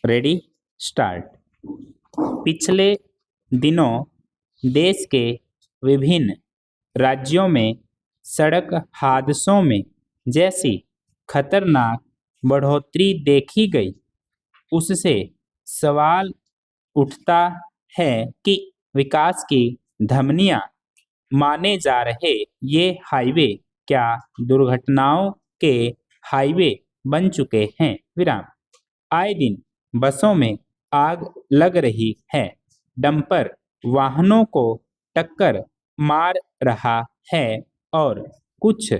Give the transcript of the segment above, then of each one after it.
Ready start. पिछले दिनों देश के विभिन्न राज्यों में सड़क हादसों में जैसी खतरनाक बढ़ोतरी देखी गई, उससे सवाल उठता है कि विकास की धमनियां माने जा रहे ये हाईवे क्या दुर्घटनाओं के हाईवे बन चुके हैं? विराम। आए दिन बसों में आग लग रही है, डंपर वाहनों को टक्कर मार रहा है और कुछ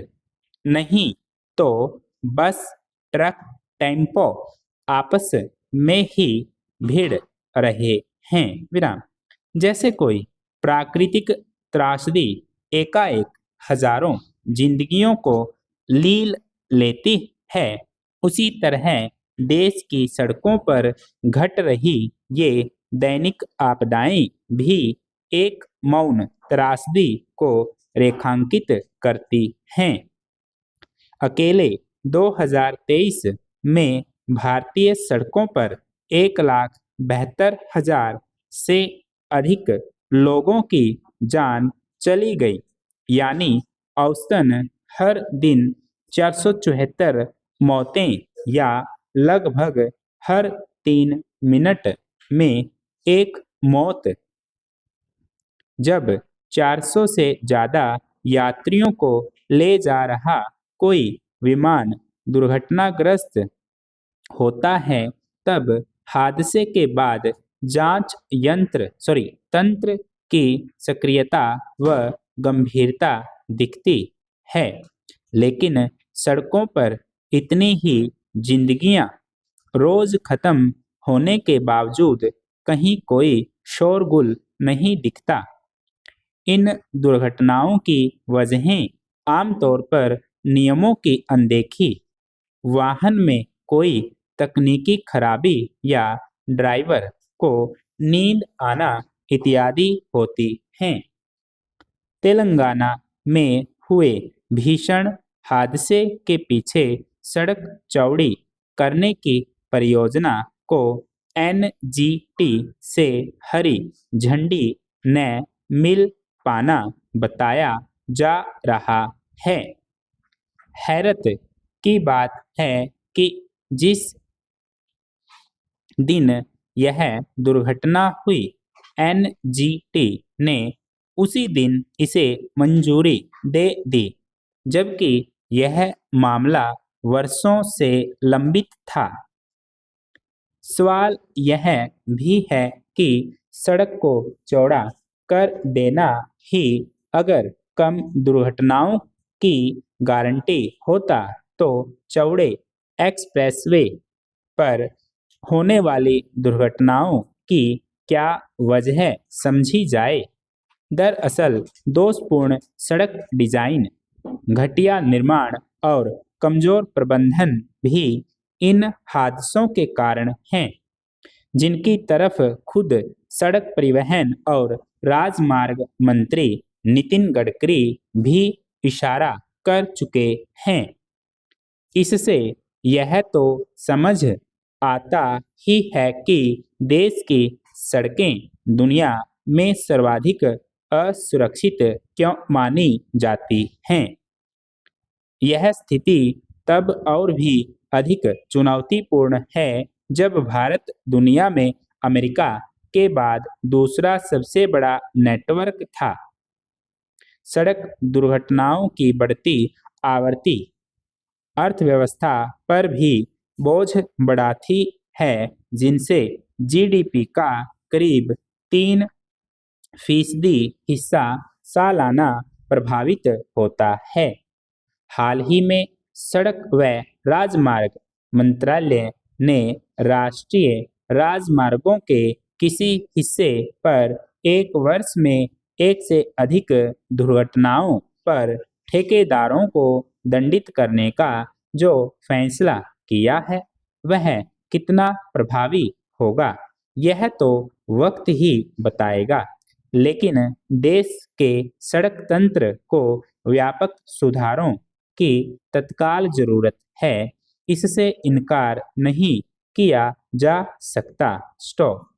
नहीं तो बस, ट्रक, टेम्पो आपस में ही भिड़ रहे हैं। विराम। जैसे कोई प्राकृतिक त्रासदी एकाएक हजारों जिंदगियों को लील लेती है, उसी तरह देश की सड़कों पर घट रही ये दैनिक आपदाएं भी एक मौन त्रासदी को रेखांकित करती हैं। अकेले 2023 में भारतीय सड़कों पर 1,72,000 से अधिक लोगों की जान चली गई, यानी औसतन हर दिन 474 मौतें या लगभग हर 3 मिनट में एक मौत। जब 400 से ज्यादा यात्रियों को ले जा रहा कोई विमान दुर्घटनाग्रस्त होता है, तब हादसे के बाद जांच तंत्र की सक्रियता व गंभीरता दिखती है। लेकिन सड़कों पर इतनी ही जिंदगियां रोज खत्म होने के बावजूद कहीं कोई शोरगुल नहीं दिखता। इन दुर्घटनाओं की वजहें आमतौर पर नियमों की अनदेखी, वाहन में कोई तकनीकी खराबी या ड्राइवर को नींद आना इत्यादि होती हैं। तेलंगाना में हुए भीषण हादसे के पीछे सड़क चौड़ी करने की परियोजना को एनजीटी से हरी झंडी न मिल पाना बताया जा रहा है। हैरत की बात है कि जिस दिन यह दुर्घटना हुई, एनजीटी ने उसी दिन इसे मंजूरी दे दी, जबकि यह मामला वर्षों से लंबित था। सवाल यह भी है कि सड़क को चौड़ा कर देना ही अगर कम दुर्घटनाओं की गारंटी होता, तो चौड़े एक्सप्रेसवे पर होने वाली दुर्घटनाओं की क्या वजह समझी जाए। दरअसल दोषपूर्ण सड़क डिजाइन, घटिया निर्माण और कमजोर प्रबंधन भी इन हादसों के कारण हैं, जिनकी तरफ खुद सड़क परिवहन और राजमार्ग मंत्री नितिन गडकरी भी इशारा कर चुके हैं। इससे यह तो समझ आता ही है कि देश की सड़कें दुनिया में सर्वाधिक असुरक्षित क्यों मानी जाती हैं। यह स्थिति तब और भी अधिक चुनौतीपूर्ण है जब भारत दुनिया में अमेरिका के बाद दूसरा सबसे बड़ा नेटवर्क था। सड़क दुर्घटनाओं की बढ़ती आवृत्ति अर्थव्यवस्था पर भी बोझ बढ़ाती है, जिनसे जीडीपी का करीब 3% हिस्सा सालाना प्रभावित होता है। हाल ही में सड़क व राजमार्ग मंत्रालय ने राष्ट्रीय राजमार्गों के किसी हिस्से पर एक वर्ष में एक से अधिक दुर्घटनाओं पर ठेकेदारों को दंडित करने का जो फैसला किया है, वह कितना प्रभावी होगा, यह तो वक्त ही बताएगा। लेकिन देश के सड़क तंत्र को व्यापक सुधारों की तत्काल जरूरत है, इससे इनकार नहीं किया जा सकता। स्टॉप।